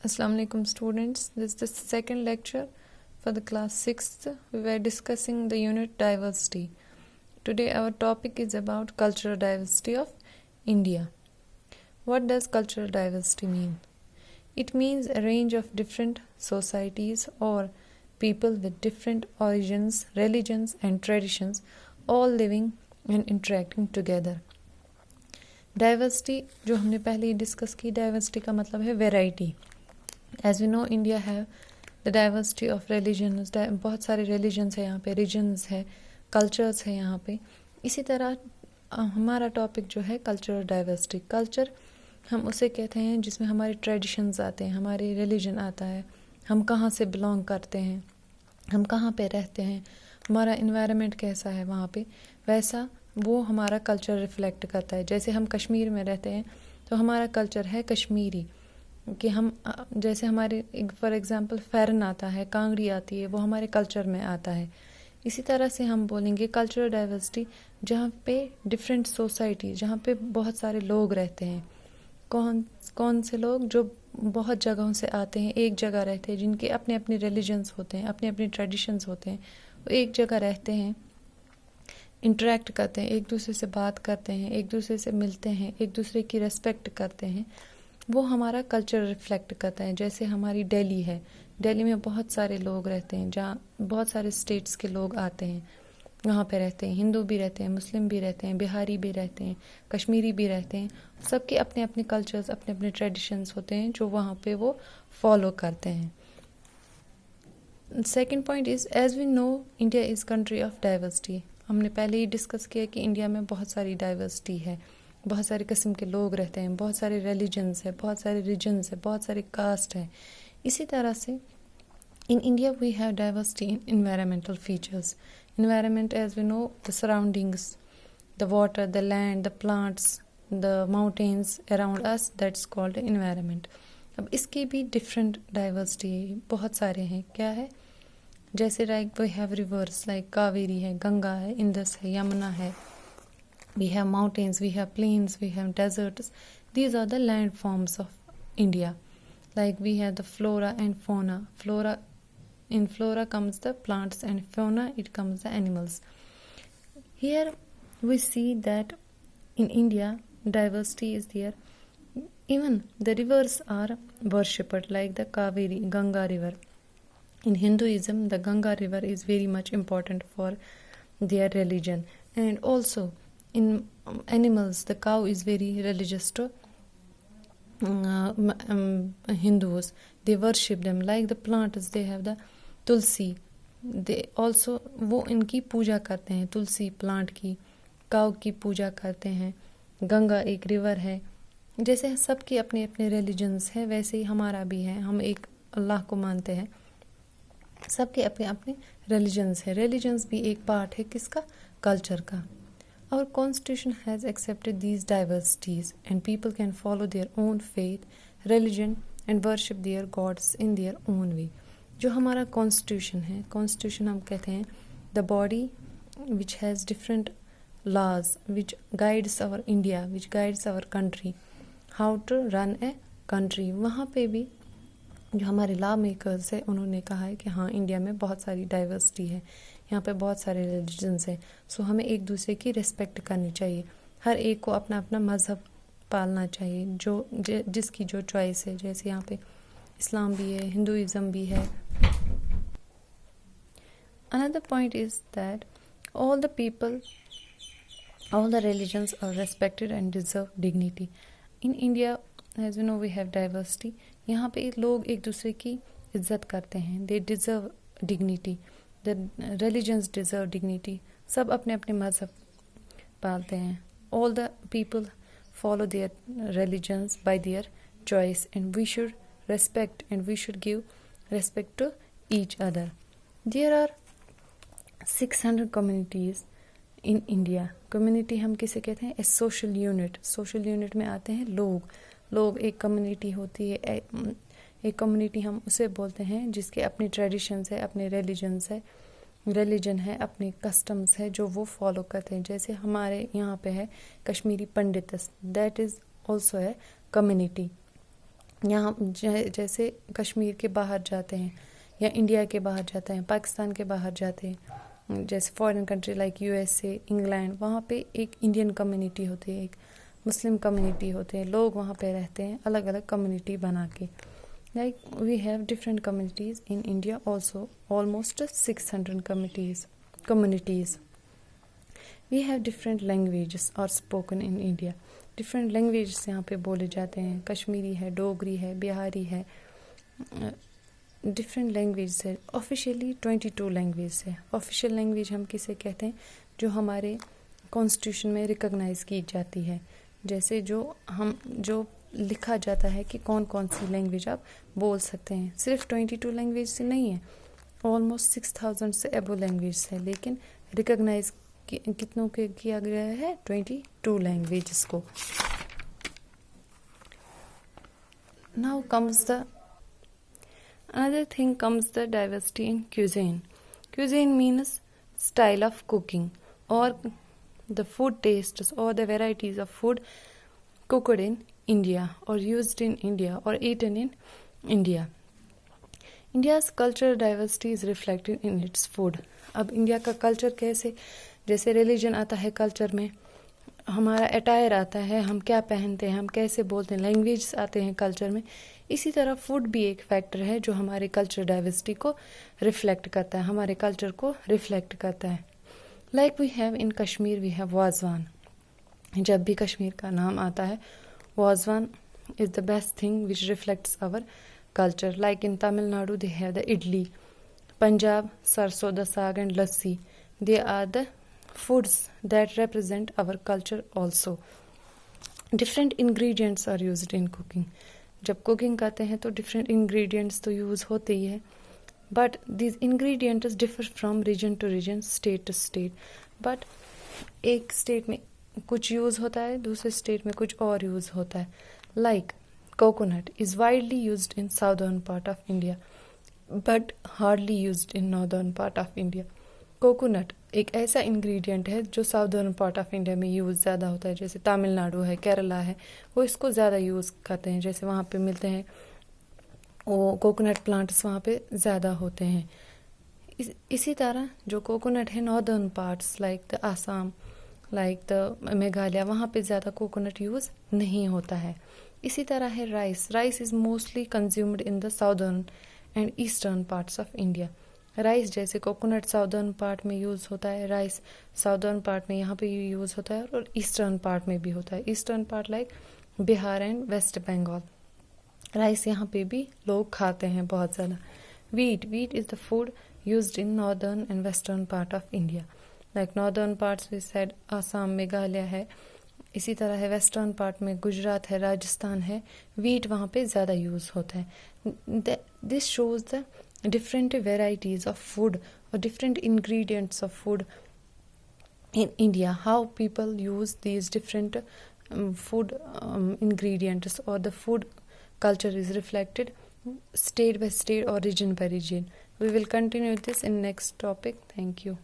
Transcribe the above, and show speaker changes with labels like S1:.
S1: Assalamu alaikum students. This is the second lecture for the class 6th. We were discussing the unit diversity. Today our topic is about cultural diversity of India. What does cultural diversity mean? It means a range of different societies or people with different origins, religions and traditions all living and interacting together. Diversity जो हमने पहले ही discuss की, diversity का मतलब है variety. As we know India have the diversity of religions, बहुत सारे religions है यहाँ पे, रीजन्स है, कल्चर्स है यहाँ पे. इसी तरह हमारा टॉपिक जो है कल्चरल डाइवर्सिटी. कल्चर हम उसे कहते हैं जिसमें हमारे ट्रेडिशंस आते हैं, हमारे रिलीजन आता है, हम कहाँ से बिलोंग करते हैं, हम कहाँ पे रहते हैं, हमारा इन्वायरमेंट कैसा है वहाँ पे, वैसा वो हमारा कल्चर रिफ्लेक्ट करता है. जैसे हम कश्मीर में रहते हैं तो हमारा कल्चर है कश्मीरी, कि हम जैसे हमारे फॉर एग्जांपल फेरन आता है, कांगड़ी आती है, वो हमारे कल्चर में आता है. इसी तरह से हम बोलेंगे कल्चरल डाइवर्सिटी जहाँ पे डिफरेंट सोसाइटी, जहाँ पे बहुत सारे लोग रहते हैं. कौन से लोग जो बहुत जगहों से आते हैं, एक जगह रहते हैं, जिनके अपने अपने रिलीजन्स होते हैं, अपने अपने ट्रेडिशंस होते हैं, वो एक जगह रहते हैं, इंटरेक्ट करते हैं, एक दूसरे से बात करते हैं, एक दूसरे से मिलते हैं, एक दूसरे की रेस्पेक्ट करते हैं. वो हमारा कल्चर रिफ्लेक्ट करता है. जैसे हमारी दिल्ली है, दिल्ली में बहुत सारे लोग रहते हैं, जहाँ बहुत सारे स्टेट्स के लोग आते हैं, वहाँ पे रहते हैं, हिंदू भी रहते हैं, मुस्लिम भी रहते हैं, बिहारी भी रहते हैं, कश्मीरी भी रहते हैं. सबके अपने अपने कल्चर्स, अपने अपने ट्रेडिशंस होते हैं जो वहाँ पे वो फॉलो करते हैं. Second point is, as we know India is country of diversity. हमने पहले ही डिस्कस किया कि इंडिया में बहुत सारी डाइवर्सिटी है, बहुत सारे किस्म के लोग रहते हैं, बहुत सारे रिलीजन्स है, बहुत सारे रीजन्स है, बहुत सारे कास्ट है. इसी तरह से in India we have diversity in environmental features. Environment as we know the surroundings, the water, the land, the plants, the mountains around us, that's called environment. अब इसकी भी डिफरेंट डाइवर्सिटी बहुत सारे हैं. क्या है? जैसे like we have rivers like Kaveri है, गंगा है, इंदस है, यमुना है. We have mountains, we have plains, we have deserts. These are the land forms of India. Like we have the flora and fauna. In flora comes the plants, and fauna it comes the animals. Here we see that in India diversity is there. Even the rivers are worshipped, like the Kaveri, Ganga river. In Hinduism, the Ganga river is very much important for their religion. And also in animals, the cow is very religious to Hindus. They worship them. Like the plants, they have the tulsi. They also वो इनकी पूजा करते हैं, तुलसी plant की, काव की पूजा करते हैं. गंगा एक रिवर है. जैसे सबके अपने अपने रिलीजन्स है, वैसे ही हमारा भी है. हम एक अल्लाह को मानते हैं. सबके अपने अपने रिलीजन्स है. रिलीजन्स भी एक पार्ट है किसका? कल्चर का. Our constitution has accepted these diversities and people can follow their own faith, religion and worship their gods in their own way. जो हमारा constitution है, constitution हम कहते हैं the body which has different laws which guides our India, which guides our country, how to run a country. वहाँ पे भी जो हमारे लॉ मेकर्स है उन्होंने कहा है कि हाँ इंडिया में बहुत सारी डाइवर्सिटी है, यहाँ पे बहुत सारे रिलीजन्स हैं, सो हमें एक दूसरे की रिस्पेक्ट करनी चाहिए. हर एक को अपना अपना मज़हब पालना चाहिए, जो जिसकी जो चॉइस है. जैसे यहाँ पे इस्लाम भी है, हिंदुइज़म भी है. Another point is that all the people, all the religions are respected and deserve dignity. In India as we know we have diversity. यहाँ पे लोग एक दूसरे की इज्जत करते हैं. They deserve dignity. The religions deserve dignity. सब अपने अपने मज़हब पालते हैं. All the people follow their religions by their choice and we should respect and we should give respect to each other. There are 600 communities in India. Community हम किसे कहते हैं? A social unit. Social unit में आते हैं लोग एक community होती है. एक कम्युनिटी हम उसे बोलते हैं जिसके अपने ट्रेडिशंस है, अपने रिलीजन है, अपने कस्टम्स है जो वो फॉलो करते हैं. जैसे हमारे यहाँ पे है कश्मीरी पंडितस, दैट इज़ ऑल्सो है कम्युनिटी. यहाँ जैसे कश्मीर के बाहर जाते हैं या इंडिया के बाहर जाते हैं, पाकिस्तान के बाहर जाते हैं, जैसे foreign country like USA, England, वहाँ पे एक इंडियन कम्युनिटी होती है, एक मुस्लिम कम्युनिटी होते हैं, लोग वहाँ पे रहते हैं अलग अलग कम्युनिटी बना के. Like we have different communities in India also, almost 600 communities. We have different languages are spoken in India. Different language यहाँ पे बोले जाते हैं. कश्मीरी है, डोगरी है, बिहारी है, डिफरेंट लैंग्वेज है. ऑफिशियली 22 लैंग्वेज है. ऑफिशियल लैंग्वेज हम किसे कहते हैं? जो हमारे कॉन्स्टिट्यूशन में रिकॉग्नाइज की जाती है. जैसे जो लिखा जाता है कि कौन कौन सी लैंग्वेज आप बोल सकते हैं. सिर्फ 22 लैंग्वेज से नहीं है, ऑलमोस्ट 6000 से अबो लैंग्वेज है, लेकिन रिकॉग्नाइज कितनों के किया गया है? 22 लैंग्वेजेस को. Now comes the another thing comes the diversity in cuisine. Cuisine means style of cooking or the food tastes or the varieties of food cooked in India or used in India or eaten in India. India's cultural diversity is reflected in its food. अब India का culture कैसे, जैसे religion आता है culture में, हमारा attire आता है, हम क्या पहनते हैं, हम कैसे बोलते हैं, लैंग्वेज आते हैं कल्चर में. इसी तरह फूड भी एक फैक्टर है जो हमारे कल्चर डाइवर्सिटी को रिफ्लेक्ट करता है, हमारे कल्चर को रिफ्लेक्ट करता है. Like we have in Kashmir we have wazwan. जब भी कश्मीर का नाम आता है, wazwan is the best thing which reflects our culture. Like in Tamil Nadu they have the idli, Punjab sarso da saag and lassi. They are the foods that represent our culture also. Different ingredients are used in cooking. जब cooking करते हैं तो different ingredients तो use होते ही है, but these ingredients differ from region to region, state to state. But एक state में कुछ यूज़ होता है, दूसरे स्टेट में कुछ और यूज़ होता है. Like coconut is widely used in southern part of India but hardly used in northern part of India. Coconut एक ऐसा इंग्रेडिएंट है जो साउदर्न पार्ट ऑफ इंडिया में यूज़ ज़्यादा होता है. जैसे तमिलनाडु है, केरला है, वो इसको ज़्यादा यूज़ करते हैं. जैसे वहाँ पे मिलते हैं वो कोकोनट प्लांट्स, वहाँ पे ज़्यादा होते हैं. इसी तरह जो कोकोनट है northern parts like the Assam, like the Meghalaya, वहाँ पे ज़्यादा कोकोनट यूज़ नहीं होता है. इसी तरह है rice. Rice is mostly consumed in the southern and eastern parts of India. Rice जैसे कोकोनट साउदर्न पार्ट में यूज़ होता है, राइस साउदर्न पार्ट में यहाँ पे यूज़ होता है, और ईस्टर्न पार्ट में भी होता है. Eastern part like Bihar and West Bengal. Rice यहाँ पे भी लोग खाते हैं बहुत ज़्यादा. Wheat is the food used in northern and western part of India. Like northern parts we said Assam, Meghalaya है. इसी तरह है वेस्टर्न पार्ट में गुजरात है, राजस्थान है. वीट वहाँ पे ज़्यादा यूज़ होता है. This shows the different varieties of food or different ingredients of food in India, how people use these different food ingredients, or the food culture is reflected state by state or region by region. We will continue this in next topic. Thank you.